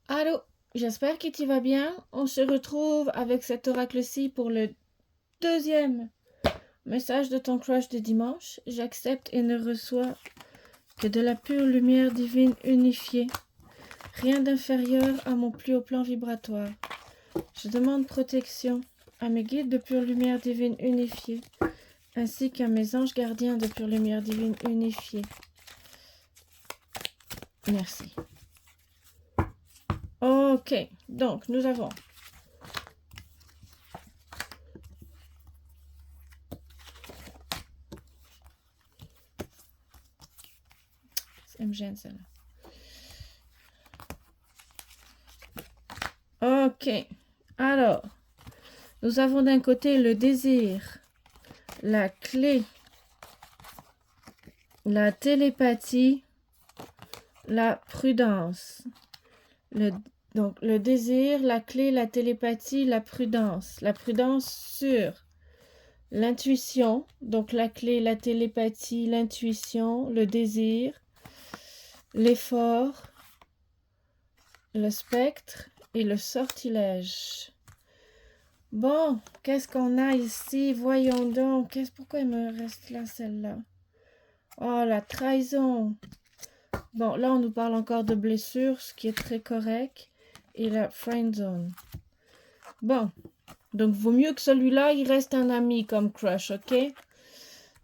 Allô, j'espère que tu vas bien. On se retrouve avec cet oracle-ci pour le deuxième message de ton crush de dimanche. J'accepte et ne reçois que de la pure lumière divine unifiée. Rien d'inférieur à mon plus haut plan vibratoire. Je demande protection à mes guides de pure lumière divine unifiée, ainsi qu'à mes anges gardiens de pure lumière divine unifiée. Merci. Ok, donc nous avons ça me gêne celle-là. Ok, alors, nous avons d'un côté le désir, la clé, la télépathie, la prudence. Donc, le désir, la clé, la télépathie, la prudence. La prudence sur l'intuition, donc la clé, la télépathie, l'intuition, le désir, l'effort, le spectre et le sortilège. Bon, qu'est-ce qu'on a ici? Voyons donc. Pourquoi il me reste là, celle-là? Oh, la trahison. Bon, là, on nous parle encore de blessures, ce qui est très correct. Et la friend zone. Bon, donc vaut mieux que celui-là, il reste un ami comme crush, ok?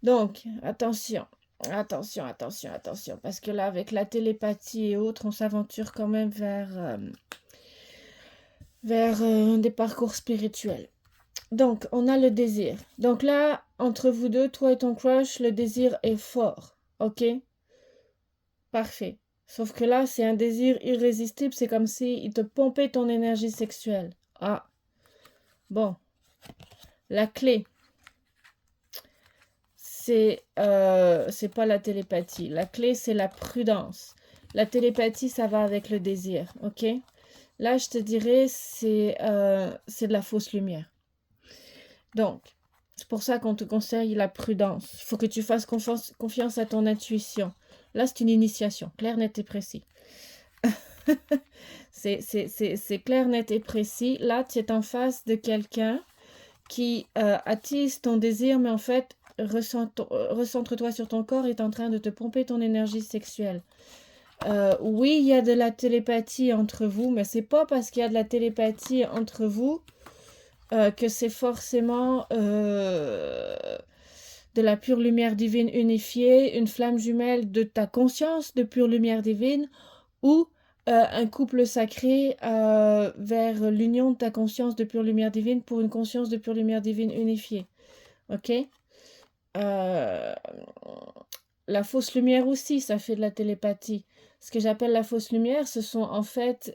Donc, attention. Attention, attention, attention. Parce que là, avec la télépathie et autres, on s'aventure quand même vers des parcours spirituels. Donc, on a le désir. Donc là, entre vous deux, toi et ton crush, le désir est fort. Ok? Parfait. Sauf que là, c'est un désir irrésistible. C'est comme si il te pompait ton énergie sexuelle. Ah. Bon. La clé, c'est pas la télépathie. La clé, c'est la prudence. La télépathie, ça va avec le désir. Ok? Là, je te dirais, c'est de la fausse lumière. Donc, c'est pour ça qu'on te conseille la prudence. Il faut que tu fasses confiance à ton intuition. Là, c'est une initiation, clair, net et précis. c'est clair, net et précis. Là, tu es en face de quelqu'un qui attise ton désir, mais en fait, recentre-toi sur ton corps, est en train de te pomper ton énergie sexuelle. Oui, il y a de la télépathie entre vous, mais c'est pas parce qu'il y a de la télépathie entre vous que c'est forcément de la pure lumière divine unifiée, une flamme jumelle de ta conscience de pure lumière divine, ou un couple sacré vers l'union de ta conscience de pure lumière divine pour une conscience de pure lumière divine unifiée. Ok? Euh, la fausse lumière aussi, ça fait de la télépathie. Ce que j'appelle la fausse lumière, ce sont en fait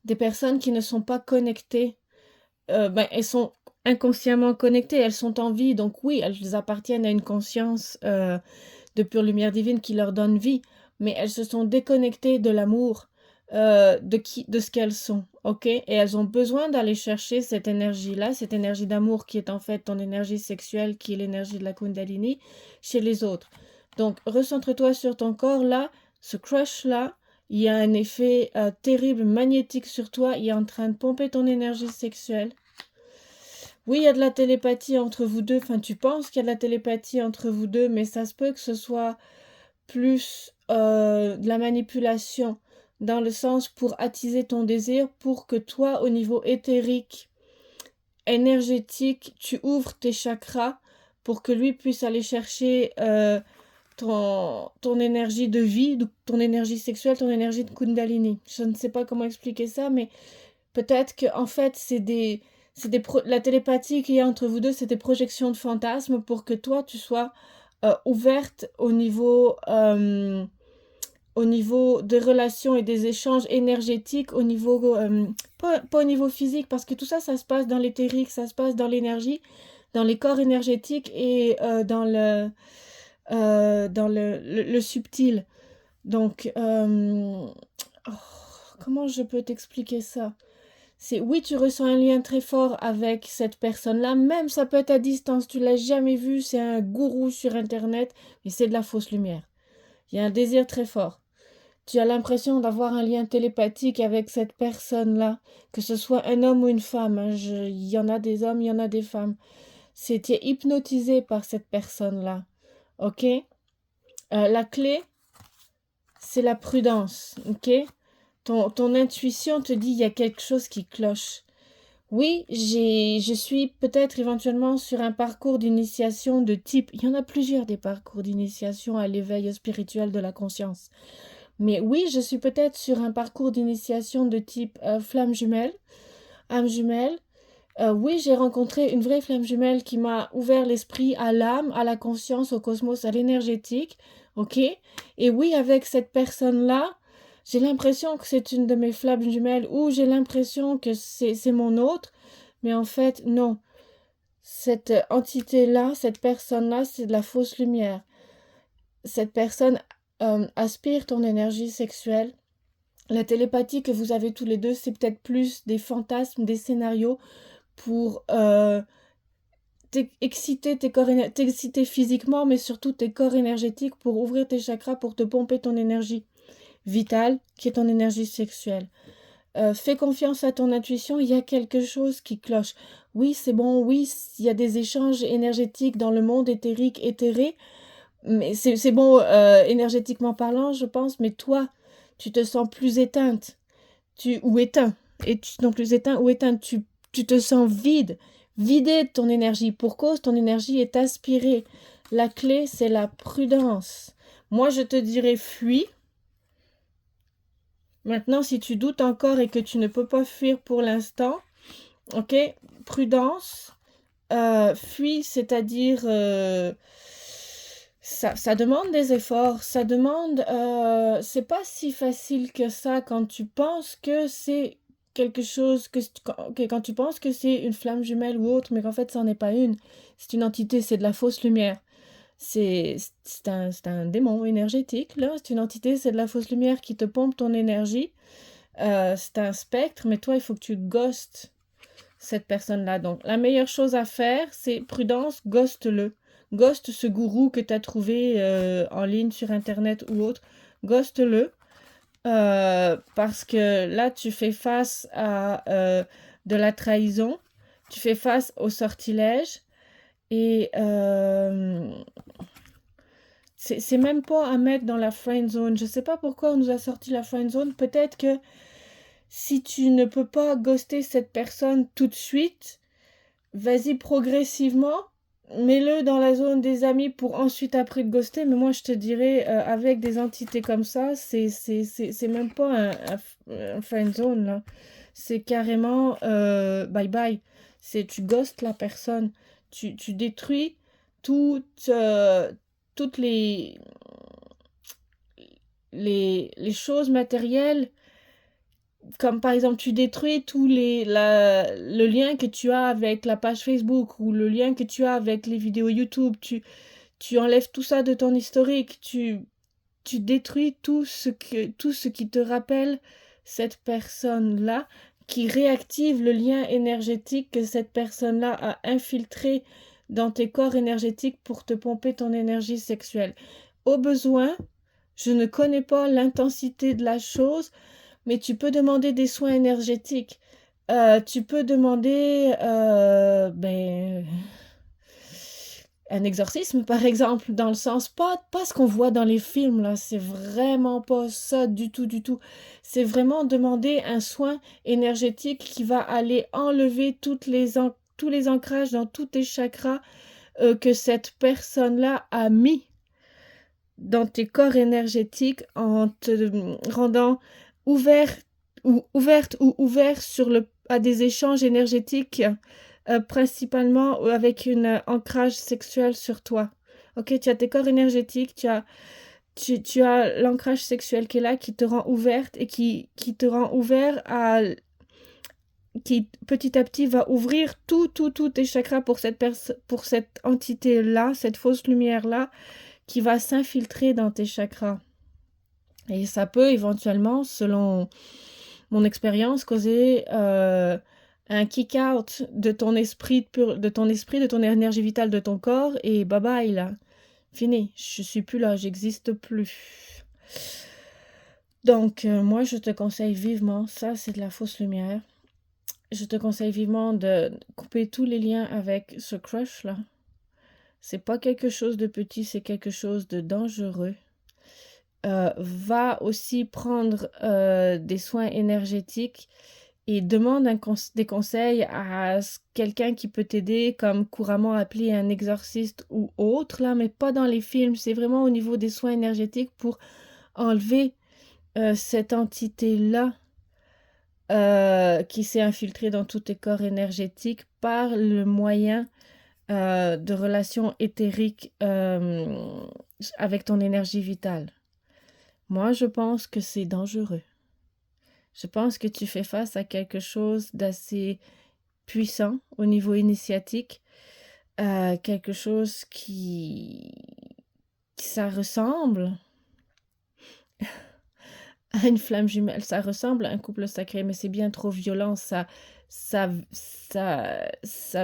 des personnes qui ne sont pas connectées. Elles sont inconsciemment connectées, elles sont en vie, donc oui, elles appartiennent à une conscience de pure lumière divine qui leur donne vie, mais elles se sont déconnectées de l'amour de ce qu'elles sont, ok? Et elles ont besoin d'aller chercher cette énergie-là, cette énergie d'amour qui est en fait ton énergie sexuelle, qui est l'énergie de la Kundalini, chez les autres. Donc, recentre-toi sur ton corps, là, ce crush-là, il y a un effet terrible, magnétique sur toi, il est en train de pomper ton énergie sexuelle. Oui, il y a de la télépathie entre vous deux, enfin tu penses qu'il y a de la télépathie entre vous deux, mais ça se peut que ce soit plus de la manipulation, dans le sens pour attiser ton désir, pour que toi, au niveau éthérique, énergétique, tu ouvres tes chakras pour que lui puisse aller chercher ton énergie de vie, ton énergie sexuelle, ton énergie de Kundalini. Je ne sais pas comment expliquer ça, mais peut-être que en fait, la télépathie qu'il y a entre vous deux, c'est des projections de fantasmes pour que toi, tu sois ouverte au niveau des relations et des échanges énergétiques, au niveau, pas au niveau physique, parce que tout ça, ça se passe dans l'éthérique, ça se passe dans l'énergie, dans les corps énergétiques et dans le subtil. Donc, oh, comment je peux t'expliquer ça? C'est oui, tu ressens un lien très fort avec cette personne-là, même ça peut être à distance, tu l'as jamais vu, c'est un gourou sur Internet, mais c'est de la fausse lumière. Il y a un désir très fort. Tu as l'impression d'avoir un lien télépathique avec cette personne-là, que ce soit un homme ou une femme, hein. Il y en a des hommes, il y en a des femmes. Tu es hypnotisé par cette personne-là, ok? La clé, c'est la prudence, ok? Ton intuition te dit il y a quelque chose qui cloche. Oui, je suis peut-être éventuellement sur un parcours d'initiation de type, il y en a plusieurs des parcours d'initiation à l'éveil spirituel de la conscience. Mais oui, je suis peut-être sur un parcours d'initiation de type flamme jumelle, âme jumelle. Oui, j'ai rencontré une vraie flamme jumelle qui m'a ouvert l'esprit à l'âme, à la conscience, au cosmos, à l'énergétique. Ok? Et oui, avec cette personne-là, j'ai l'impression que c'est une de mes flammes jumelles ou j'ai l'impression que c'est mon autre. Mais en fait, non. Cette entité-là, cette personne-là, c'est de la fausse lumière. Cette personne aspire ton énergie sexuelle. La télépathie que vous avez tous les deux, c'est peut-être plus des fantasmes, des scénarios pour t'exciter physiquement, mais surtout tes corps énergétiques pour ouvrir tes chakras, pour te pomper ton énergie vitale, qui est ton énergie sexuelle. Fais confiance à ton intuition, il y a quelque chose qui cloche. Oui, c'est bon, oui, il y a des échanges énergétiques dans le monde éthérique, éthéré, mais c'est bon énergétiquement parlant, je pense, mais toi, tu te sens plus éteinte, ou éteint, et non plus éteint ou éteinte, tu te sens vide, vidé de ton énergie. Pour cause, ton énergie est aspirée. La clé, c'est la prudence. Moi, je te dirais fuis. Maintenant, si tu doutes encore et que tu ne peux pas fuir pour l'instant, ok, prudence, fuis, c'est-à-dire ça demande des efforts, ça demande, c'est pas si facile que ça quand tu penses que c'est quelque chose, quand tu penses que c'est une flamme jumelle ou autre, mais qu'en fait, ça n'en est pas une. C'est une entité, c'est de la fausse lumière. C'est un démon énergétique, là. C'est une entité, c'est de la fausse lumière qui te pompe ton énergie. C'est un spectre, mais toi, il faut que tu ghostes cette personne-là. Donc, la meilleure chose à faire, c'est prudence, ghost-le. Ghost ce gourou que tu as trouvé en ligne sur Internet ou autre. Ghost-le. Parce que là, tu fais face à de la trahison. Tu fais face au sortilège. Et c'est même pas à mettre dans la friend zone. Je sais pas pourquoi on nous a sorti la friend zone. Peut-être que si tu ne peux pas ghoster cette personne tout de suite, vas-y progressivement, mets-le dans la zone des amis pour ensuite après te ghoster. Mais moi, je te dirais, avec des entités comme ça, c'est même pas un friend zone, là. C'est carrément bye bye. Tu ghostes la personne. Tu détruis toutes, toutes les choses matérielles, comme par exemple tu détruis le lien que tu as avec la page Facebook ou le lien que tu as avec les vidéos YouTube, tu enlèves tout ça de ton historique, tu détruis tout ce qui te rappelle cette personne-là, qui réactive le lien énergétique que cette personne-là a infiltré dans tes corps énergétiques pour te pomper ton énergie sexuelle. Au besoin, je ne connais pas l'intensité de la chose, mais tu peux demander des soins énergétiques. Tu peux demander un exorcisme, par exemple, dans le sens, pas ce qu'on voit dans les films, là. C'est vraiment pas ça du tout, du tout. C'est vraiment demander un soin énergétique qui va aller enlever tous les ancrages dans tous tes chakras que cette personne-là a mis dans tes corps énergétiques en te rendant ouvert ouverte ou ouvert à des échanges énergétiques, principalement avec un ancrage sexuel sur toi. Ok, tu as tes corps énergétiques, tu as l'ancrage sexuel qui est là, qui te rend ouverte et qui te rend ouvert qui petit à petit va ouvrir tous tes chakras pour cette entité-là, cette fausse lumière-là, qui va s'infiltrer dans tes chakras. Et ça peut éventuellement, selon mon expérience, causer un kick-out de ton esprit, de ton énergie vitale de ton corps, et bye bye là. Fini, je suis plus là, j'existe plus. Donc, moi, je te conseille vivement, ça, c'est de la fausse lumière. Je te conseille vivement de couper tous les liens avec ce crush-là. C'est pas quelque chose de petit, c'est quelque chose de dangereux. Va aussi prendre des soins énergétiques et demande des conseils à quelqu'un qui peut t'aider, comme couramment appelé un exorciste ou autre, là, mais pas dans les films. C'est vraiment au niveau des soins énergétiques pour enlever cette entité-là qui s'est infiltrée dans tous tes corps énergétiques par le moyen de relations éthériques avec ton énergie vitale. Moi, je pense que c'est dangereux. Je pense que tu fais face à quelque chose d'assez puissant au niveau initiatique, quelque chose ça ressemble à une flamme jumelle, ça ressemble à un couple sacré, mais c'est bien trop violent, ça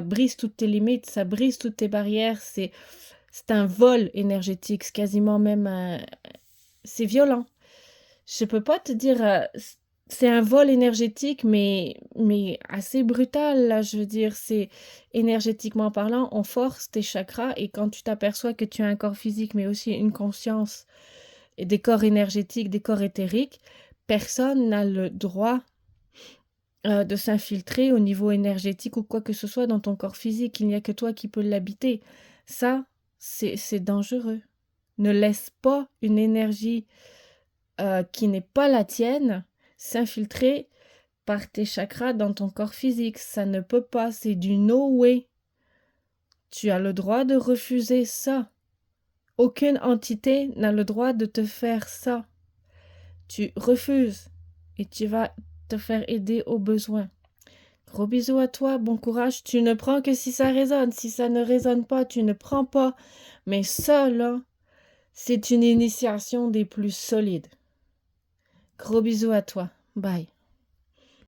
brise toutes tes limites, ça brise toutes tes barrières, c'est un vol énergétique, c'est quasiment même c'est violent. Je peux pas te dire, c'est un vol énergétique, mais assez brutal, là, je veux dire, c'est énergétiquement parlant, on force tes chakras et quand tu t'aperçois que tu as un corps physique, mais aussi une conscience et des corps énergétiques, des corps éthériques, personne n'a le droit de s'infiltrer au niveau énergétique ou quoi que ce soit dans ton corps physique. Il n'y a que toi qui peux l'habiter. Ça, c'est dangereux. Ne laisse pas une énergie qui n'est pas la tienne s'infiltrer par tes chakras dans ton corps physique. Ça ne peut pas, c'est du no way. Tu as le droit de refuser ça. Aucune entité n'a le droit de te faire ça. Tu refuses et tu vas te faire aider au besoin. Gros bisous à toi, bon courage. Tu ne prends que si ça résonne. Si ça ne résonne pas, tu ne prends pas. Mais ça, là, c'est une initiation des plus solides. Gros bisous à toi. Bye.